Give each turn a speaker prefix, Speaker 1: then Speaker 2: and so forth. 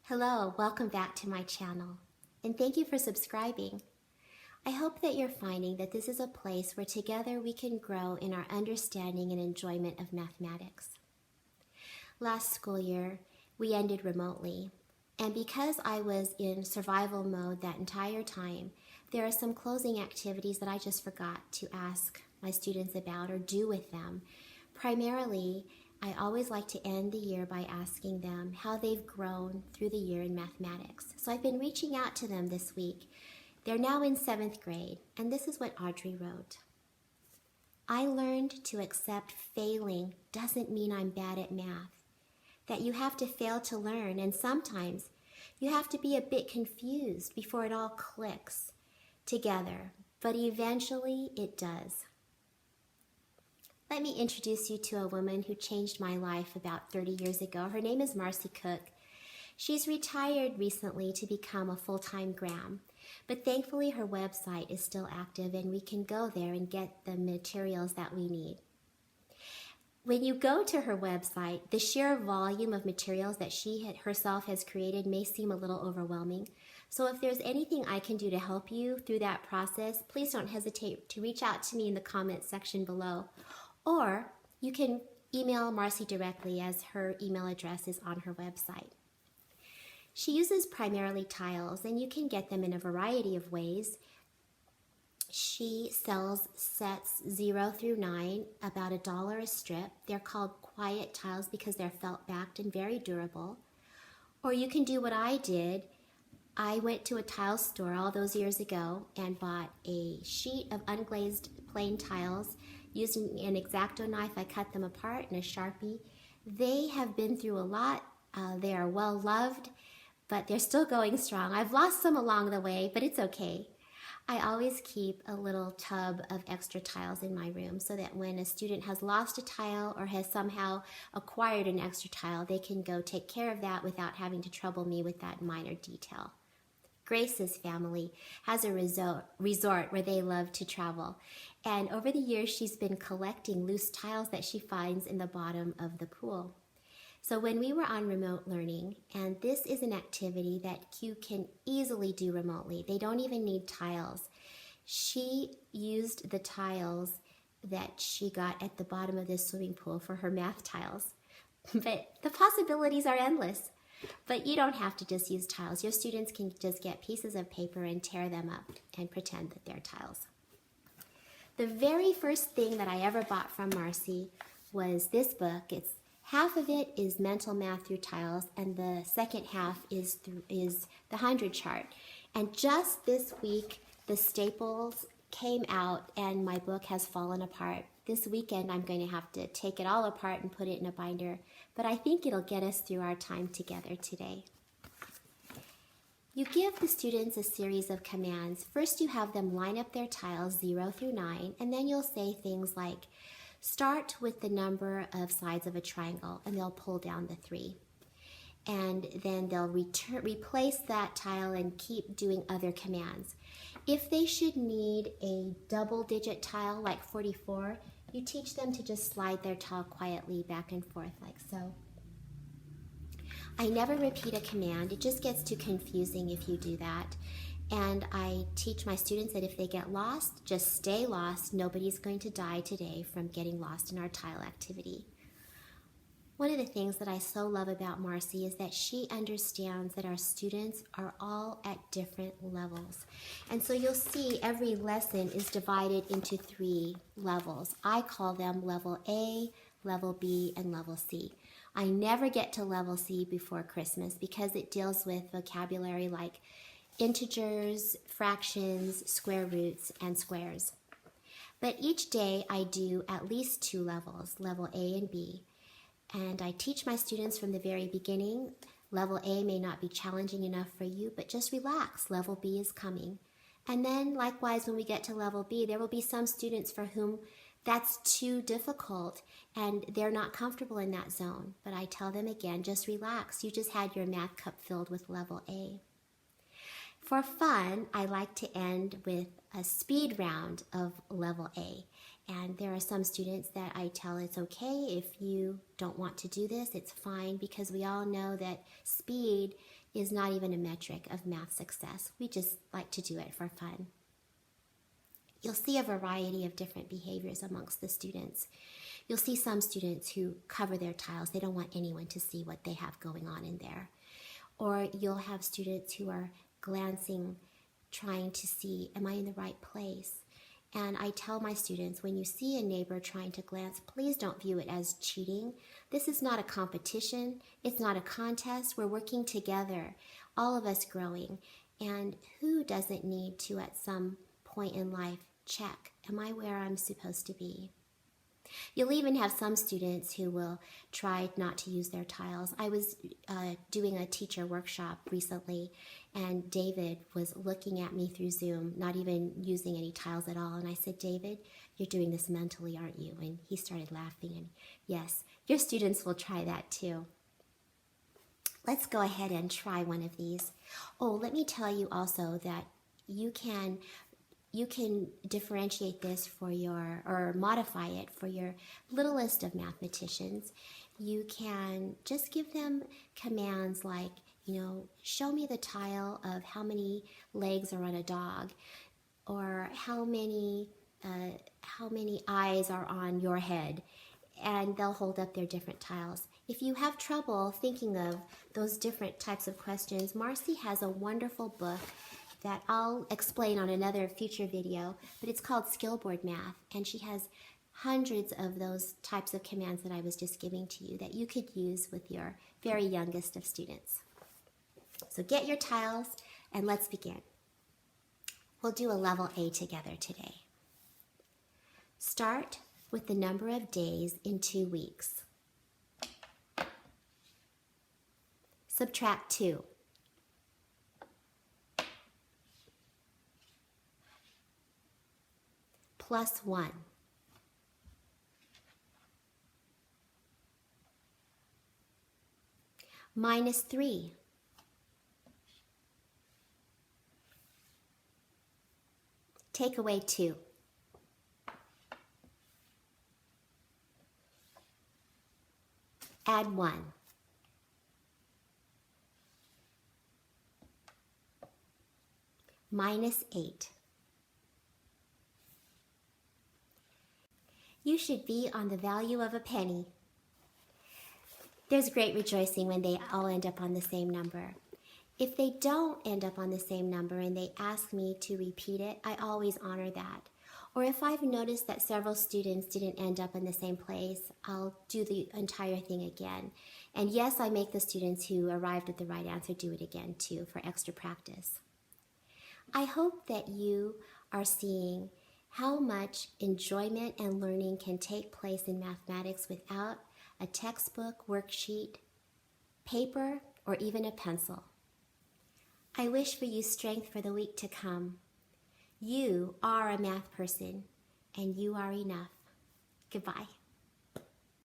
Speaker 1: Hello, welcome back to my channel, and thank you for subscribing. I hope that you're finding that this is a place where together we can grow in our understanding and enjoyment of mathematics. Last school year, we ended remotely, and because I was in survival mode that entire time, there are some closing activities that I just forgot to ask my students about or do with them. Primarily, I always like to end the year by asking them how they've grown through the year in mathematics. So I've been reaching out to them this week. They're now in 7th grade, and this is what Audrey wrote. I learned to accept failing doesn't mean I'm bad at math, that you have to fail to learn, and sometimes you have to be a bit confused before it all clicks together, but eventually it does. Let me introduce you to a woman who changed my life about 30 years ago. Her name is Marcy Cook. She's retired recently to become a full-time gram, but thankfully her website is still active and we can go there and get the materials that we need. When you go to her website, the sheer volume of materials that she herself has created may seem a little overwhelming. So if there's anything I can do to help you through that process, please don't hesitate to reach out to me in the comments section below. Or you can email Marcy directly, as her email address is on her website. She uses primarily tiles, and you can get them in a variety of ways. She sells sets 0 through 9, about $1 a strip. They're called quiet tiles because they're felt backed and very durable. Or you can do what I did. I went to a tile store all those years ago and bought a sheet of unglazed plain tiles. Using an X-Acto knife, I cut them apart and a Sharpie. They have been through a lot. They are well loved, but they're still going strong. I've lost some along the way, but it's okay. I always keep a little tub of extra tiles in my room so that when a student has lost a tile or has somehow acquired an extra tile, they can go take care of that without having to trouble me with that minor detail. Grace's family has a resort where they love to travel. And over the years, she's been collecting loose tiles that she finds in the bottom of the pool. So when we were on remote learning, and this is an activity that you can easily do remotely, they don't even need tiles. She used the tiles that she got at the bottom of this swimming pool for her math tiles. But the possibilities are endless. But you don't have to just use tiles. Your students can just get pieces of paper and tear them up and pretend that they're tiles. The very first thing that I ever bought from Marcy was this book. It's half of it is mental math through tiles, and the second half is the 100 chart. And just this week, the staples came out and my book has fallen apart. This weekend, I'm going to have to take it all apart and put it in a binder, but I think it'll get us through our time together today. You give the students a series of commands. First, you have them line up their tiles 0 through 9, and then you'll say things like, start with the number of sides of a triangle, and they'll pull down the 3. And then they'll replace that tile and keep doing other commands. If they should need a double-digit tile like 44, you teach them to just slide their tile quietly back and forth like so. I never repeat a command. It just gets too confusing if you do that. And I teach my students that if they get lost, just stay lost. Nobody's going to die today from getting lost in our tile activity. One of the things that I so love about Marcy is that she understands that our students are all at different levels. And so you'll see every lesson is divided into 3 levels. I call them level A, level B, and level C. I never get to level C before Christmas because it deals with vocabulary like integers, fractions, square roots, and squares. But each day I do at least 2 levels, level A and B. And I teach my students from the very beginning, level A may not be challenging enough for you, but just relax, level B is coming. And then likewise, when we get to level B, there will be some students for whom that's too difficult and they're not comfortable in that zone. But I tell them again, just relax, you just had your math cup filled with level A. For fun, I like to end with a speed round of level A. And there are some students that I tell it's okay if you don't want to do this, it's fine, because we all know that speed is not even a metric of math success. We just like to do it for fun. You'll see a variety of different behaviors amongst the students. You'll see some students who cover their tiles. They don't want anyone to see what they have going on in there. Or you'll have students who are glancing, trying to see, am I in the right place? And I tell my students, when you see a neighbor trying to glance, please don't view it as cheating. This is not a competition. It's not a contest. We're working together, all of us growing. And who doesn't need to, at some point in life, check, am I where I'm supposed to be? You'll even have some students who will try not to use their tiles. I was doing a teacher workshop recently, and David was looking at me through Zoom, not even using any tiles at all. And I said, David, you're doing this mentally, aren't you? And he started laughing. And yes, your students will try that too. Let's go ahead and try one of these. Oh, let me tell you also that you can differentiate this for your, or modify it for your littlest of mathematicians. You can just give them commands like, show me the tile of how many legs are on a dog, or how many eyes are on your head, and they'll hold up their different tiles. If you have trouble thinking of those different types of questions, Marcy has a wonderful book that I'll explain on another future video, but it's called Skillboard Math, and she has hundreds of those types of commands that I was just giving to you that you could use with your very youngest of students. So get your tiles and let's begin. We'll do a level A together today. Start with the number of days in 2 weeks. Subtract 2. Plus 1. Minus 3. Take away 2. Add 1. Minus 8. You should be on the value of a penny. There's great rejoicing when they all end up on the same number. If they don't end up on the same number and they ask me to repeat it, I always honor that. Or if I've noticed that several students didn't end up in the same place, I'll do the entire thing again. And yes, I make the students who arrived at the right answer do it again too for extra practice. I hope that you are seeing how much enjoyment and learning can take place in mathematics without a textbook, worksheet, paper, or even a pencil. I wish for you strength for the week to come. You are a math person, and you are enough. Goodbye.